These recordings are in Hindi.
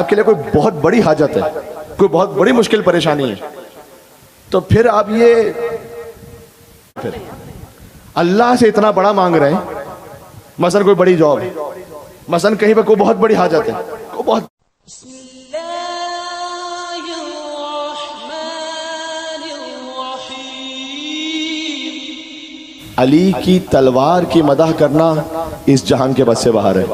आपके लिए कोई बहुत बड़ी हाजत है, कोई बहुत बड़ी मुश्किल परेशानी है, तो फिर आप ये फिर अल्लाह से इतना बड़ा मांग रहे हैं, मसलन कोई बड़ी जॉब है, मसलन कहीं पर कोई बहुत बड़ी हाजत है, कोई बहुत अली की तलवार की मदह करना इस जहां के बस से बाहर है।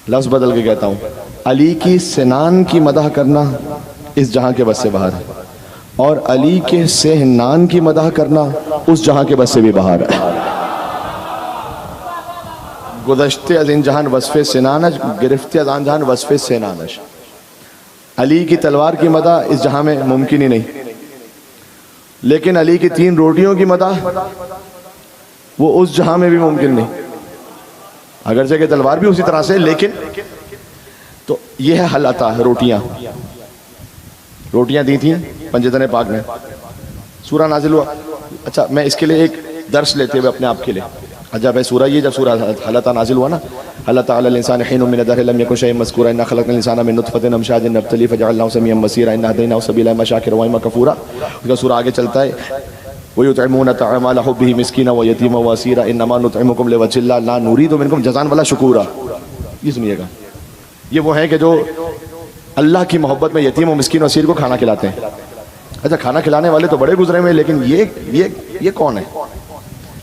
लफ्ज बदल के कहता हूं, अली की सिनान की मदह करना इस जहां के बस से बाहर है, और अली के सेहनान की मदह करना उस जहां के बस से भी बाहर है। गुज़श्ते अज़ इन जहान वस्फ़े सिनानश, गिरफ्ते अज़ आन जहान वस्फ़े सेनानश। अली की तलवार की मदह इस जहां में मुमकिन ही नहीं, लेकिन अली की 3 रोटियों की मदह वो उस जहां में भी मुमकिन नहीं, अगर जगह तलवार भी उसी तरह से, लेकिन तो यह है हल अता, रोटियां दी थी पंजतन पाक ने, सूरा नाजिल हुआ। अच्छा, मैं इसके लिए एक दर्स लेते हुए अपने आप के लिए, जब है सूरा, ये जब सूरा हलता नाजिल हुआ ना, हलता अलल इंसान हिन्नुम मिन दहर लम यकुन शैअन मज़कूरा इन्ना खलक़नल इंसाना मिन नुत्फ़तिन अमशाजिन नब्तली फजअलनाहु समीअन बसीरा इन्ना हदैनाहु सबीला इम्मा शाकिरा व इम्मा कफूरा। उसका सूरा आगे चलता है, वयुतइमूना तअमा अला हुब्बिही मिस्कीना व यतीमा व असीरा इन्नमा नुतइमुकुम लिवज्हिल्लाह ला नुरीदु मिनकुम जज़ान वला शुकूरा। ये सुनिएगा, ये वो है कि जो अल्लाह की मोहब्बत में यतीम और मिस्कीन और असीर को खाना खिलाते हैं। अच्छा, खाना खिलाने वाले तो बड़े गुजरे हुए, लेकिन ये कौन है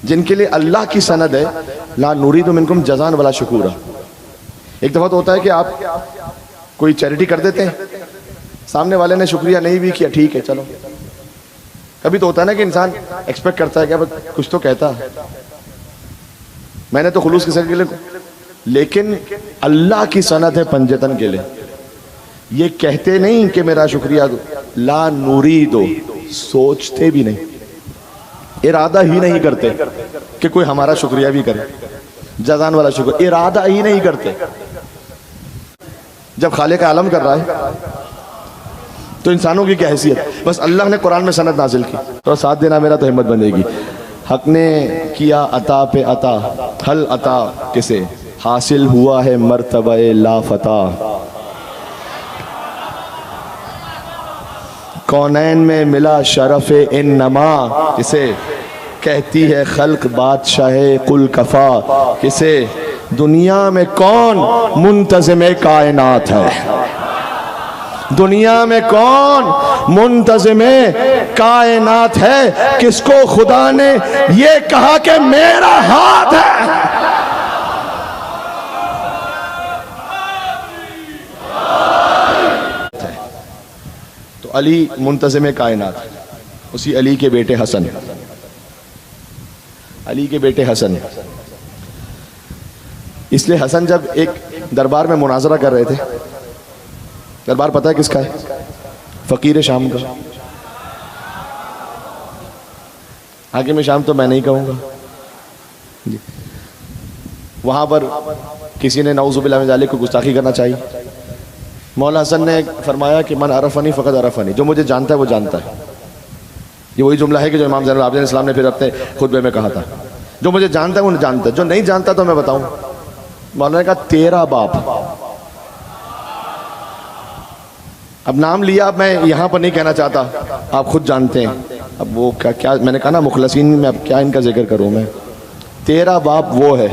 जिनके लिए अल्लाह की सनद है, ला नुरीदु मिनकुम जज़ान वला शुकूरा। एक दफ़ा तो होता है कि आप कोई चैरिटी कर देते हैं, सामने वाले ने शुक्रिया नहीं भी किया, ठीक है चलो। कभी तो होता है ना कि इंसान एक्सपेक्ट करता है कि कुछ तो कहता है, मैंने तो खुलूस किसी के लिए, लेकिन अल्लाह की सनद है पंजतन के लिए। ये कहते नहीं कि मेरा शुक्रिया दो, ला नुरीदो, सोचते भी नहीं, इरादा ही नहीं करते कि कोई हमारा शुक्रिया भी करे, जज़ान वाला शुक्र इरादा ही नहीं करते। जब खालिक आलम कर रहा है तो इंसानों की क्या हैसियत। बस अल्लाह ने कुरान में सनद नाजिल की, तो साथ देना मेरा तो हिम्मत बनेगी। हक ने किया अता पे अता, हल अता किसे हासिल हुआ है मर्तबे लाफता। कौनैन में मिला शरफ़े इन्नमा, किसे कहती है खल्क बादशाह कुल कफा। किसे दुनिया में कौन मुंतज़िम कायनात है, दुनिया में कौन मुंतज़िम कायनात है, किसको खुदा ने ये कहा कि मेरा हाथ है। तो अली मुंतज़िम कायनात, उसी अली के बेटे हसन, अली के बेटे हसन। इसलिए हसन जब एक दरबार में मुनाजरा कर रहे थे, दरबार पता है किसका है? फकीर शाम का। हाकिम शाम तो मैं नहीं कहूँगा, वहाँ पर किसी ने नऊज़ुबिल्लाह मिन ज़ालिक को गुस्ताखी करना चाहिए। मौला हसन ने फरमाया कि मन अरफनी फ़क़द अरफनी, जो मुझे जानता है वो जानता है। ये वही जुमला है कि जो इमाम ज़ैनुल आबिदीन इस्लाम ने फिर अपने खुतबे में कहा था, जो मुझे जानता है वो जानता है, जो नहीं जानता तो मैं बताऊं। मौलाना ने कहा तेरा बाप, अब नाम लिया, अब मैं यहाँ पर नहीं कहना चाहता, आप खुद जानते हैं। अब वो क्या मैंने कहा ना मुखलसीन में, अब क्या इनका जिक्र करूँ मैं। तेरा बाप वो है,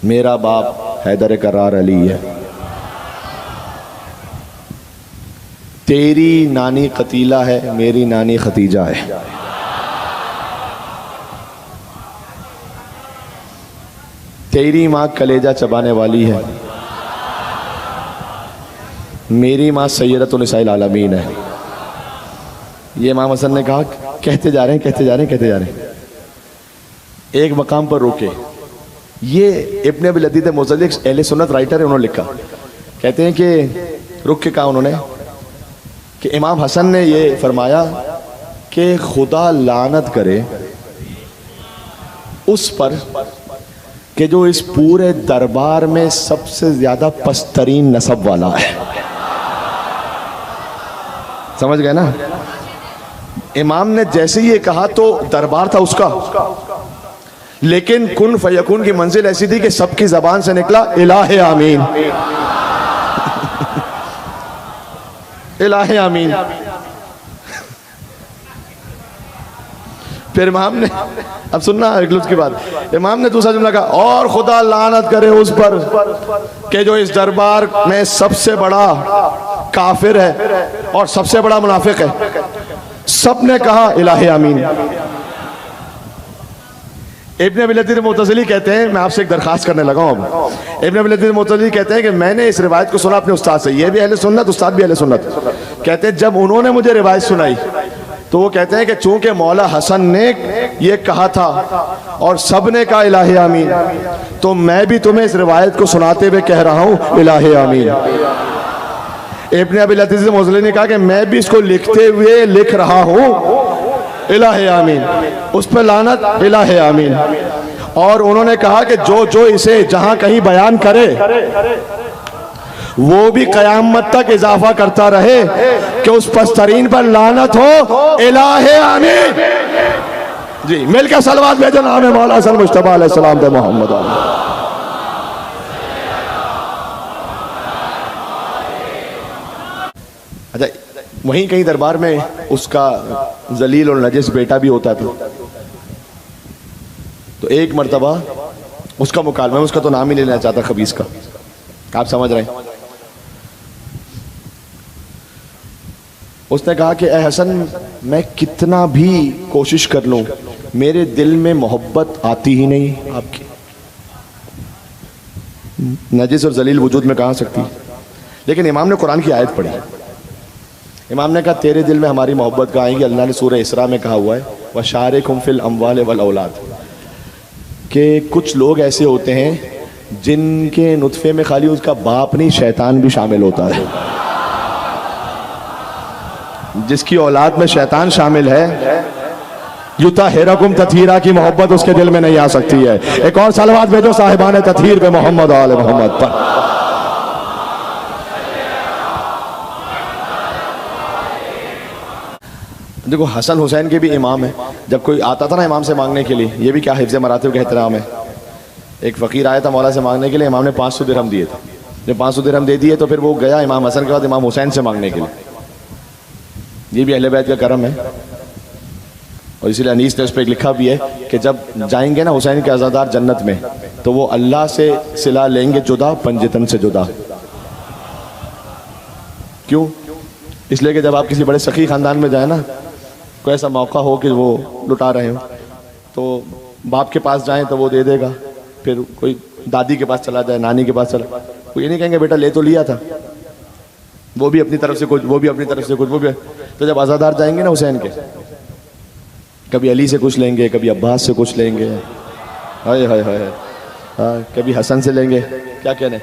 मेरा बाप हैदर करार अली है। तेरी नानी कतीला है, मेरी नानी खतीजा है। तेरी माँ कलेजा चबाने वाली है, मेरी माँ सैयदतुन निसाइल आलमीन है। ये इमाम हसन ने कहा, कहते जा रहे हैं कहते जा रहे हैं कहते जा रहे हैं, एक मकाम पर रोके। ये इब्न अबी लदीद मुज़ल्ली अहले सुन्नत राइटर है, उन्होंने लिखा, कहते हैं कि रुक के कहा उन्होंने कि इमाम हसन ने ये फरमाया कि खुदा लानत करे उस पर कि जो इस पूरे दरबार में सबसे ज्यादा पस्तरीन नसब वाला है। समझ गए ना? इमाम ने जैसे ही ये कहा तो दरबार था उसका, लेकिन कुन फयकुन की मंजिल ऐसी थी कि सबकी जबान से निकला इलाहे आमीन, इलाहे आमीन। फिर इमाम ने, अब सुनना एक लुत्फ की बात, इमाम ने दूसरा जुमला कहा, और खुदा लानत करे उस पर कि जो इस दरबार में सबसे बड़ा काफिर है और सबसे बड़ा मुनाफिक है। सब ने कहा इलाहे आमीन। इब्न अबी लतीफ मुतज़िली कहते हैं, मैं आपसे एक दरखास्त करने लगा हूं अब। इब्न अबी लतीफ मुतज़िली कहते हैं कि मैंने इस रिवायत को सुना अपने उस्ताद से, ये भी अहले सुन्नत, उस्ताद भी अहले सुन्नत। कहते हैं जब उन्होंने मुझे रिवायत सुनाई तो वो कहते हैं कि चूंकि मौला हसन ने ये कहा था और सब ने कहा इलाहे आमीन, तो मैं भी तुम्हें इस रिवायत को सुनाते हुए कह रहा हूं इलाहे आमीन। इब्न अबी लतीफ मुतज़िली ने कहा कि मैं भी इसको लिखते हुए लिख रहा हूं इलाहे आमीन, उस पर लानत इलाहे आमीन। और उन्होंने कहा कि जो जो इसे जहां कहीं बयान करे वो भी कयामत तक इजाफा करता रहे कि उस पस्तरीन पर लानत हो इलाहे आमीन। जी मिलकर सलवात भेजो नाम है मौला हसन मुश्तबा अलैहिस्सलाम पे मोहम्मद। अच्छा, वहीं कहीं दरबार में उसका जलील और नजिस बेटा भी होता था। तो एक मर्तबा उसका मुकालमा, उसका तो नाम ही नहीं लेना चाहता, खबीस का, आप समझ रहे हैं। उसने कहा कि ए हसन, मैं कितना भी कोशिश कर लूं मेरे दिल में मोहब्बत आती ही नहीं आपकी। नजिस और जलील वजूद में कहाँ सकती। लेकिन इमाम ने कुरान की आयत पढ़ी। इमाम ने कहा तेरे दिल में हमारी मोहब्बत कहाँ आएगी। अल्लाह ने सूरह इसरा में कहा हुआ है वशारिकुम फिल अम्वाल वल औलाद, कि कुछ लोग ऐसे होते हैं जिनके नुत्फे में खाली उसका बाप नहीं शैतान भी शामिल होता है। जिसकी औलाद में शैतान शामिल है, युताहिरकुम तथहीरा की मोहब्बत उसके दिल में नहीं आ सकती है। एक और सलवात भेजो साहिबान तथहीर पे मोहम्मद आले मोहम्मद पर। देखो हसन हुसैन के भी इमाम है। जब कोई आता था ना इमाम से मांगने के लिए, ये भी क्या हिफ्ज़ मरातिब का एहतराम है। एक फ़कीर आया था मौला से मांगने के लिए, इमाम ने 500 दिरहम दिए थे। जब 500 दिरहम दे दिए तो फिर वो गया इमाम हसन के बाद इमाम हुसैन से मांगने के लिए। ये भी अहले बैत का करम है। और इसीलिए अनीस ने उस पर लिखा भी है कि जब जाएंगे ना हुसैन के आज़ादार जन्नत में, तो वो अल्लाह से सिला लेंगे जुदा, पंजतन से जुदा। क्यों? इसलिए कि जब आप किसी बड़े सखी ख़ानदान में जाए ना, कोई ऐसा मौका हो कि वो लुटा रहे हो, तो बाप के पास जाएं तो वो दे देगा। फिर कोई दादी के पास चला जाए, नानी के पास चला, वो ये नहीं कहेंगे बेटा ले तो लिया था, वो भी अपनी तरफ से कुछ, वो भी अपनी तरफ से कुछ, वो भी। तो जब आज़ादार जाएंगे ना हुसैन के, कभी अली से कुछ लेंगे, कभी अब्बास से कुछ लेंगे, हाय हाय हाय, कभी हसन से लेंगे, क्या कहने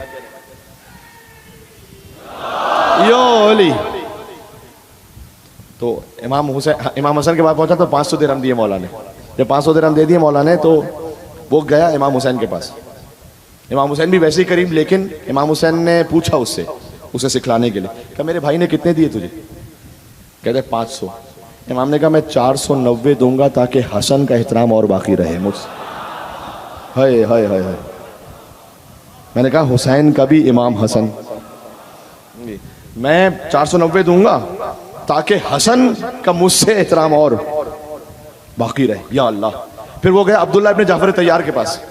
यो अली। तो इमाम हसन के पास पहुंचा तो 500 दिरहम दिए मौला ने। जब 500 दिरहम दे दिए मौला ने तो वो गया इमाम हुसैन के पास। इमाम हुसैन भी वैसे ही करीब, लेकिन इमाम हुसैन ने पूछा उससे, उसे सिखलाने के लिए, कहा मेरे भाई ने कितने दिए तुझे? कहते 500। इमाम ने कहा मैं 490 दूंगा ताकि हसन का एहतराम और बाकी रहे मुझसे। हाय हाय हाय हाय। मैंने कहा हुसैन का भी इमाम हसन, मैं 490 दूंगा ताकि हसन का मुझसे एहतराम और बाकी रहे, या अल्लाह। फिर वो गया अब्दुल्ला इब्न जाफर तैयार के पास,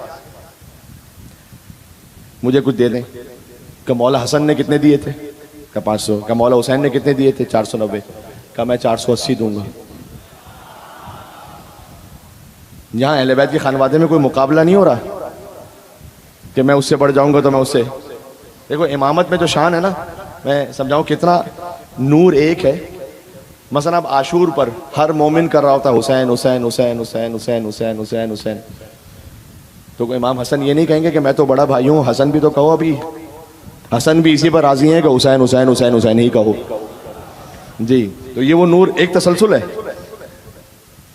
मुझे कुछ दे दें। का मौला हसन ने कितने दिए थे? का 500। का मौला हुसैन ने कितने दिए थे? 490। का मैं 480 दूंगा। यहाँ अहले बैत के खानवादे में कोई मुकाबला नहीं हो रहा कि मैं उससे बढ़ जाऊंगा तो मैं उससे। देखो इमामत में जो शान है ना, मैं समझाऊं कितना नूर एक है। मसलन अब आशूर पर हर मोमिन कर रहा होता हुसैन हुसैन हुसैन हुसैन हुसैन हुसैन हुसैन हुसैन, तो इमाम हसन ये नहीं कहेंगे कि मैं तो बड़ा भाई हूँ, हसन भी तो कहो। अभी हसन भी इसी पर राजी है कि हुसैन हुसैन हुसैन हुसैन ही कहो जी। तो ये वो नूर एक तसलसल है।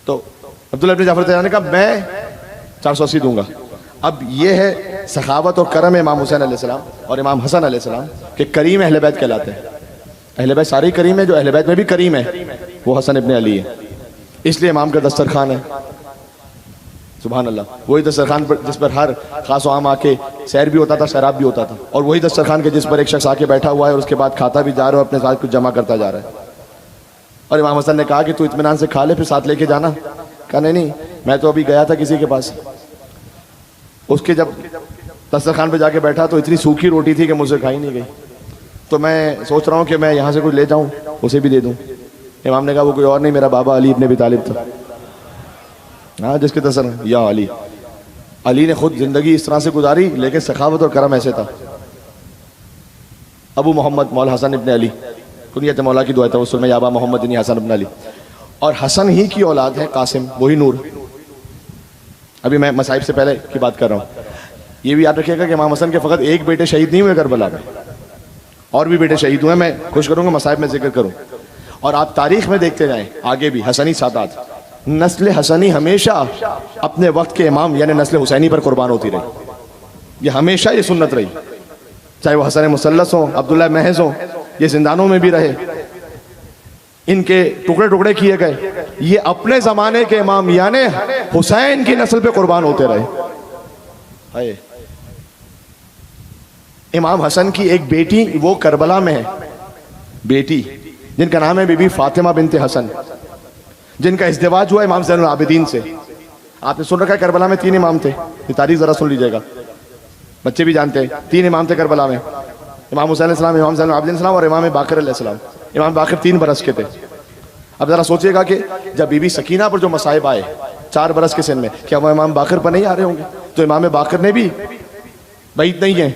तो अब्दुल्ला इब्न जाफर तैयार ने कहा मैं 480 दूंगा। अब ये है सखावत और करम इमाम हुसैन अलैहिस्सलाम और इमाम हसन अलैहिस्सलाम के करीम अहले बैत कहलाते हैं। अहले बैत सारे करीम है, जो अहले बैत में भी करीम है वो हसन इब्न अली है, इसलिए इमाम का दस्तरखान है। सुभान अल्लाह। वही दस्तरखान पर जिस पर हर खास आम आके सैर भी होता था, शराब भी होता था, और वही दस्तरखान के जिस पर एक शख्स आके बैठा हुआ है और उसके बाद खाता भी जा रहा है, अपने साथ कुछ जमा करता जा रहा है। और इमाम हसन ने कहा कि तू इत्मीनान से खा ले, फिर साथ लेके जाना। कहा नहीं, मैं तो अभी गया था किसी के पास। उसके जब दस्तरखान पे जाके बैठा तो इतनी सूखी रोटी थी कि मुझसे खाई नहीं गई, तो मैं सोच रहा हूँ कि मैं यहाँ से कुछ ले जाऊँ, उसे भी दे दूँ। इमाम ने कहा वो कोई और नहीं, मेरा बाबा अली इब्न अबी तालिब था। हाँ, जिसके तसर या अली। अली ने खुद जिंदगी इस तरह से गुजारी, लेकिन सखावत और करम ऐसे था। अबू मोहम्मद मौला हसन इब्न अली, कुनियत मौला की दुआ तवस्सुल में याबा मोहम्मद इब्न हसन इब्न अली, और हसन ही की औलाद है कासिम, वही नूर। अभी मैं मसाइब से पहले की बात कर रहा हूँ। ये भी याद रखिएगा कि इमाम हसन के फ़कत एक बेटे शहीद नहीं हुए करबला में, और भी बेटे शहीद हुए। मैं खुश करूँगा मसाइब में जिक्र करूँ, और आप तारीख में देखते जाएँ आगे भी। हसनी सादात, नस्ल हसनी हमेशा अपने वक्त के इमाम यानी नस्ल हुसैनी पर कुर्बान होती रही। ये हमेशा ये सुन्नत रही, चाहे वो हसन मुसल्लस हो, अब्दुल्ला महज हो, ये जिंदानों में भी रहे, इनके टुकड़े टुकड़े किए गए। ये अपने ज़माने के इमाम यानी हुसैन की नस्ल पे कुर्बान होते रहे। इमाम हसन की एक बेटी वो करबला में है, बेटी जिनका नाम है बीबी फातिमा बिनते हसन, जिनका इज़्दिवाज हुआ इमाम ज़ैनुल आबिदीन से। आपने सुन रखा है करबला में 3 इमाम थे, ये तारीख ज़रा सुन लीजिएगा, बच्चे भी जानते हैं। 3 इमाम थे करबला में, इमाम हुसैन अलैहिस्सलाम, इमाम ज़ैनुल आबिदीन अलैहिस्सलाम और इमाम बाकर अलैहिस्सलाम। इमाम बाकर 3 बरस के थे। अब ज़रा सोचिएगा कि जब बीबी सकीना पर जो मसाइब आए 4 बरस के सिन में, क्या वो इमाम बाकर पर नहीं आ रहे होंगे? तो इमाम बाकर ने भी बैत नहीं है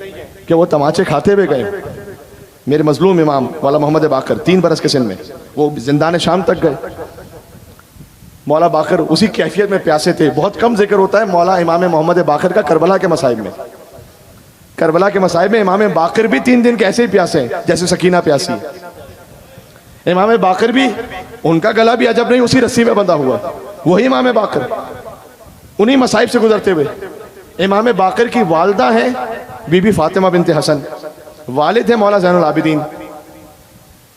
कि वो तमाचे खाते हुए गए। मेरे मजलूम इमाम मौला मोहम्मद बाकर 3 बरस के सिन में वो जिंदान शाम तक गए। मौला बाकर उसी कैफियत में प्यासे थे। बहुत कम जिक्र होता है मौला इमाम मोहम्मद बाकर का करबला के मसाइब में। करबला के मसाइब में इमाम बाकर भी 3 दिन के ऐसे ही प्यासे हैं जैसे सकीना प्यासी है। इमाम बाकर भी, उनका गला भी अजब नहीं उसी रस्सी में बंधा हुआ, वही इमाम बाकर, उन्हीं मसाइब से गुजरते हुए। इमाम बाकर की वालदा है बीबी फातिमा बिनते हसन, वालिद है मौला ज़ैनुल आबिदीन।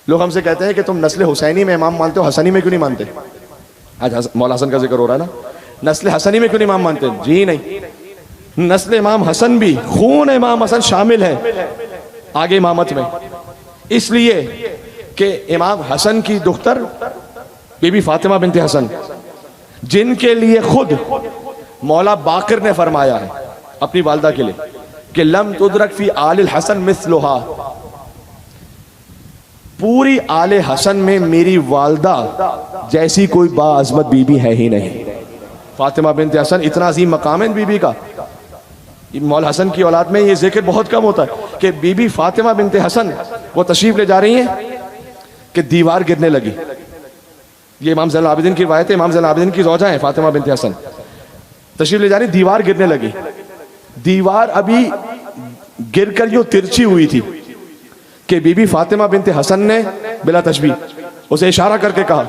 लोग हमसे कहते हैं कि तुम नस्ल हुसैनी में इमाम मानते हो, हसनी में क्यों नहीं मानते? आज मौला हसन का जिक्र हो रहा है ना, नस्ल हसनी में क्यों नहीं इमाम मानते? जी नहीं, नस्ल इमाम हसन भी, खून इमाम हसन शामिल है आगे इमामत में, इसलिए कि इमाम हसन की दुख्तर बीबी फातिमा बिनते हसन, जिनके लिए खुद मौला बाकर ने फरमाया है अपनी वालदा के लिए कि लम तुदरक फी आलिल हसन मिस्लुहा, पूरी आले हसन में मेरी वालदा जैसी कोई बाअज़मत बीबी है ही नहीं। फातिमा बिनते हसन, इतना अजीम मकाम है बीबी का। मौला हसन की औलाद में ये जिक्र बहुत कम होता है कि बीबी फातिमा बिनते हसन वो तशरीफ ले जा रही हैं कि दीवार गिरने लगी। ये इमाम ज़ैनुल आबिदीन की रिवायत है, इमाम ज़ैनुल आबिदीन की ज़ौजा है फातिमा बिनते हसन, तशरीफ ले जा रही, दीवार गिरने लगी। दीवार अभी गिरकर जो तिरछी हुई थी कि बीबी फातिमा बिनते हसन ने बिला तशबीह उसे इशारा करके कहा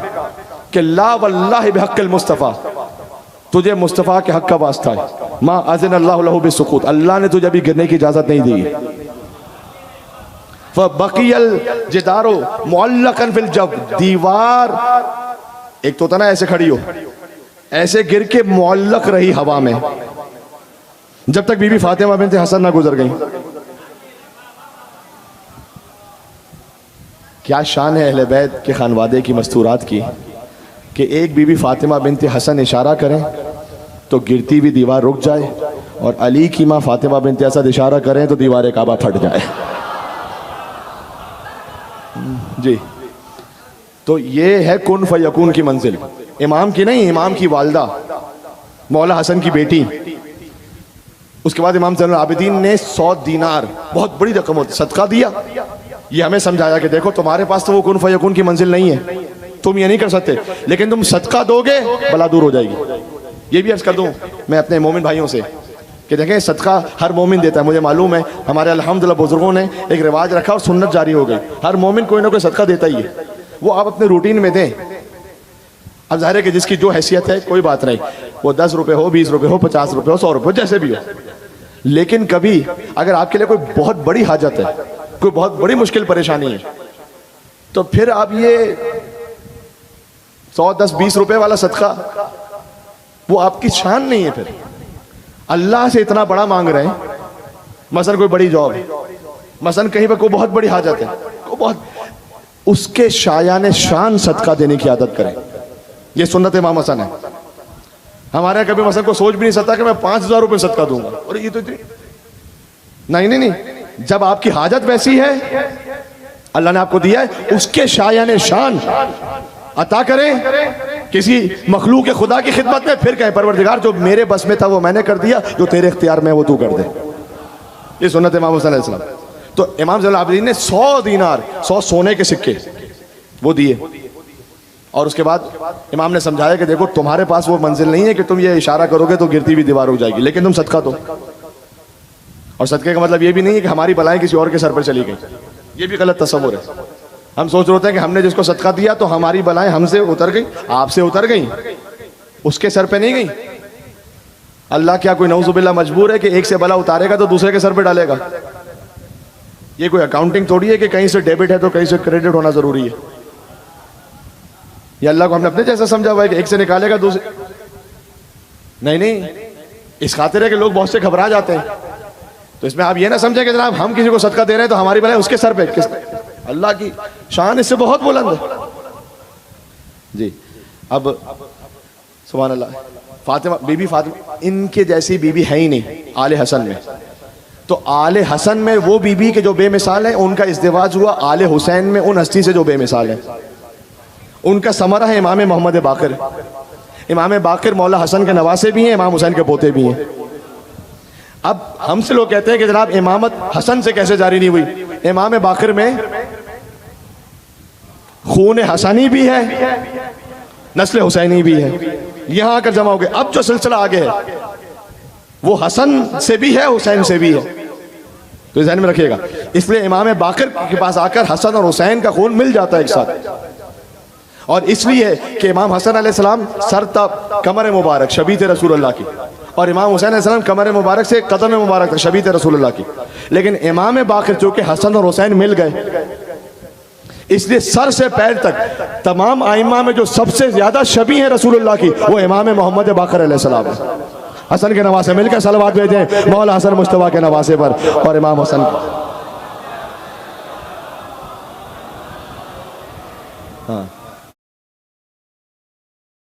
कि ला वल्लाहि बिहक़्क़िल मुस्तफ़ा, तुझे मुस्तफ़ा के हक का वास्ता है, मा अज़न अल्लाहु लहु बिस्सुकूत, अल्लाह ने तुझे अभी गिरने की इजाज़त नहीं दी। फ़बक़ियल जिदारो मुअल्लक़न फ़िल जव, दीवार एक तो होता ना ऐसे खड़ी हो, ऐसे गिर के मुअल्लक़ रही हवा में जब तक बीबी फातिमा बिनते हसन ना गुजर गई। क्या शान है अहले बैत के खानवादे की मस्तूरात की कि एक बीबी फातिमा बिनते हसन इशारा करें तो गिरती हुई दीवार रुक जाए, और अली की माँ फातिमा बिनते असद इशारा करें तो दीवार काबा फट जाए। जी, तो ये है कुन फयकून की मंजिल, इमाम की नहीं, इमाम की वालदा मौला हसन की बेटी। उसके बाद इमाम ज़ैनुल आबिदीन ने 100 दीनार, बहुत बड़ी रकम होती, सदका दिया। ये हमें समझाया कि देखो तुम्हारे पास तो वो कुन फयकून की मंजिल नहीं है, तुम ये नहीं कर सकते, लेकिन तुम सदका दोगे बला दूर हो जाएगी। ये भी अर्ज कर दूं मैं अपने मोमिन भाइयों से कि देखें सदका हर मोमिन देता है। मुझे मालूम है हमारे अल्हम्दुलिल्लाह बुजुर्गों ने एक रिवाज रखा और सुन्नत जारी हो गई, हर मोमिन कोई ना कोई सदका देता ही है, वो आप अपने रूटीन में दें। अब जाहिर है कि जिसकी जो हैसियत है कोई बात नहीं, वो 10 रुपये हो, 20 रुपये हो, 50 रुपये हो, 100 रुपये हो, जैसे भी हो। लेकिन कभी अगर आपके लिए कोई बहुत बड़ी हाजत है, कोई बहुत बड़ी मुश्किल परेशानी है, तो फिर आप ये 100, 10, 20 रुपए वाला सदका वो आपकी शान नहीं है। फिर अल्लाह से इतना बड़ा मांग रहे हैं, मसलन कोई बड़ी जॉब है, मसलन कहीं पर कोई बहुत बड़ी हाजत है, को बहुत, उसके शायान शान सदका देने की आदत करें। ये सुन्नत इमाम हसन है। हमारे यहाँ कभी मसलन को सोच भी नहीं सकता कि मैं 5,000 रुपये सदका दूंगा, और ये तो इतनी, नहीं, जब आपकी हाजत वैसी है, अल्लाह ने आपको दिया है, उसके शायान शान अता करें किसी मखलूक के खुदा की खिदमत में, फिर कहें परवरदिगार जो मेरे बस में था वो मैंने कर दिया, जो तेरे इख्तियार में वो तू कर दे। ये सुन्नत इमाम हुसैन अलैहिस्सलाम। तो इमाम ज़ैनुल आबिदीन ने 100 दीनार, 100 सोने के सिक्के वो दिए, और उसके बाद इमाम ने समझाया कि देखो तुम्हारे पास वो मंजिल नहीं है कि तुम ये इशारा करोगे तो गिरती हुई दीवार हो जाएगी, लेकिन तुम सदका दो। और सदके का मतलब ये भी नहीं है कि हमारी बलाएं किसी और के सर पर चली गई, ये भी गलत तस्वुर है। हम सोच रहे हैं कि हमने जिसको सदका दिया तो हमारी बलाएं हमसे उतर गई, आपसे उतर गई, उसके सर पे नहीं गई। अल्लाह क्या कोई नऊजुबिल्लाह मजबूर है कि एक से बला उतारेगा तो दूसरे के सर पे डालेगा? ये कोई अकाउंटिंग थोड़ी है कि कहीं से डेबिट है तो कहीं से क्रेडिट होना जरूरी है। ये अल्लाह को हमने अपने जैसा समझा हुआ है कि एक से निकालेगा दूसरे, नहीं, इस खातिर है कि लोग बहुत से घबरा जाते हैं। तो इसमें आप ये ना समझें कि जनाब हम किसी को सदका दे रहे हैं तो हमारी बलाएं उसके सर पे, अल्लाह की शान इससे बहुत बुलंद है जी। अब सुभान अल्लाह, फातिमा, बीबी फातिमा, इनके जैसी बीबी है ही नहीं आले हसन में। तो आले हसन में वो बीबी के जो बेमिसाल है, उनका इज़्दिवाज हुआ आले हुसैन में उन हस्ती से जो बेमिसाल है। उनका समरा है इमाम मोहम्मद बाकर। इमाम बाकर मौला हसन के नवासे भी हैं, इमाम हुसैन के पोते भी हैं। अब हमसे लोग कहते हैं कि जनाब इमामत हसन से कैसे जारी नहीं हुई? इमाम बाकर में खून हसनी भी है, नस्ल हुसैनी भी है, यहां आकर जमा हो गए। अब जो सिलसिला आगे है वो हसन से भी है, हुसैन से भी है, तो ध्यान में रखिएगा। इसलिए इमाम बाकर के पास आकर हसन और हुसैन का खून मिल जाता है एक साथ। और इसलिए कि इमाम हसन अलैहिस्सलाम सर तब कमर मुबारक शबीत रसूलुल्लाह की, और इमाम हुसैन अलैहिस्सलाम कमर मुबारक से कदम मुबारक था शबीत रसूलुल्लाह की। लेकिन इमाम बाकर चूंकि हसन और हुसैन मिल गए, इसलिए सर से पैर तक तमाम आइमा में जो सबसे ज्यादा शबी है रसूलुल्लाह की वो इमाम मोहम्मद बाकर अलैहिस्सलाम है। हसन के नवासे मिलकर सलवात भेजें मौला हसन मुस्तफा के नवासे पर और इमाम हसन हाँ